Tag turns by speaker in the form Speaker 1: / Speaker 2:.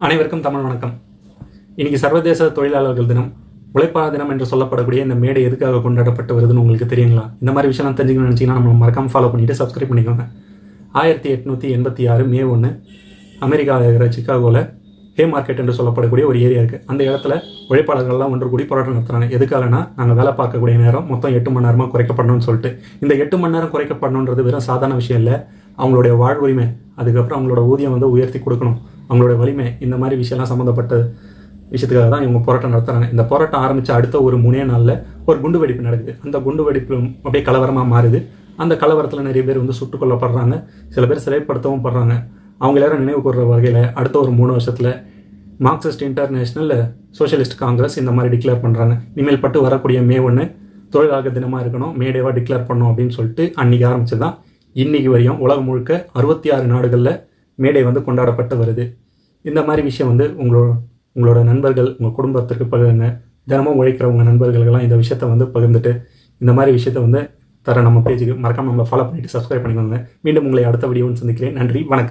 Speaker 1: அனைவருக்கும் தமிழ் வணக்கம். இன்னைக்கு சர்வதேச தொழிலாளர்கள் தினம், உழைப்பாளர் தினம் என்று சொல்லப்படக்கூடிய இந்த மேடை எதுக்காக கொண்டாடப்பட்டு வருதுன்னு உங்களுக்கு தெரியுங்களா? இந்த மாதிரி விஷயம்லாம் தெரிஞ்சுக்கணும்னு நினச்சிங்கன்னா நம்மளை மறக்காமல் ஃபாலோ பண்ணிவிட்டு சப்ஸ்கிரைப் பண்ணிக்கோங்க. 1886 மே 1 அமெரிக்காவில் இருக்கிற சிக்காகோவில் ஹே மார்க்கெட் என்று சொல்லப்படக்கூடிய ஒரு ஏரியா இருக்குது. அந்த இடத்துல உழைப்பாளர்கள்லாம் ஒன்று கூடி போராட்டம் நடத்துகிறாங்க. எதுக்காகனா, நாங்கள் வேலை பார்க்கக்கூடிய நேரம் மொத்தம் 8 மணி நேரமாக குறைக்கப்படணும்னு சொல்லிட்டு. இந்த 8 மணி நேரம் குறைக்கப்படணுன்றது வெறும் சாதாரண விஷயம் இல்லை. அவங்களுடைய வாழ்வுரிமை, அதுக்கப்புறம் அவங்களோட ஊதியம் உயர்த்தி கொடுக்கணும், அவங்களோட வலிமை, இந்த மாதிரி விஷயம்லாம் சம்மந்தப்பட்ட விஷயத்துக்காக தான் இவங்க போராட்டம் நடத்துகிறாங்க. இந்த போராட்டம் ஆரம்பித்த அடுத்த ஒரு 3 நாளில் ஒரு குண்டு வெடிப்பு நடக்குது. அந்த குண்டு வெடிப்பு அப்படியே கலவரமாக மாறுது. அந்த கலவரத்தில் நிறைய பேர் சுட்டுக் கொல்லப்படுறாங்க, சில பேர் சிறைப்படுத்தவும் படுறாங்க. அவங்க எல்லாரும் நினைவு கூறுற வகையில் அடுத்த ஒரு 3 வருஷத்தில் மார்க்சிஸ்ட் இன்டர்நேஷனல் சோஷியலிஸ்ட் காங்கிரஸ் இந்த மாதிரி டிக்ளேர் பண்ணுறாங்க. இனிமேல் பட்டு வரக்கூடிய மே 1 தொழிலாளர் தினமாக இருக்கணும், மேடேவாக டிக்ளேர் பண்ணணும் அப்படின்னு சொல்லிட்டு அன்றைக்கி ஆரம்பிச்சு தான் இன்றைக்கி வரையும் உலகம் முழுக்க 66 நாடுகளில் மேடை கொண்டாடப்பட்டு வருது. இந்த மாதிரி விஷயம் உங்களோட நண்பர்கள், உங்கள் குடும்பத்திற்கு பகிருங்க. தினமும் உழைக்கிற உங்கள் நண்பர்களெல்லாம் இந்த விஷயத்தை பகிர்ந்துட்டு இந்த மாதிரி விஷயத்தை தர நம்ம பேஜுக்கு மறக்காமல் நம்ம ஃபாலோ பண்ணிவிட்டு சப்ஸ்கிரைப் பண்ணிக்கோங்க. மீண்டும் உங்களை அடுத்த வீடியோன்னு சந்திக்கிறேன். நன்றி, வணக்கம்.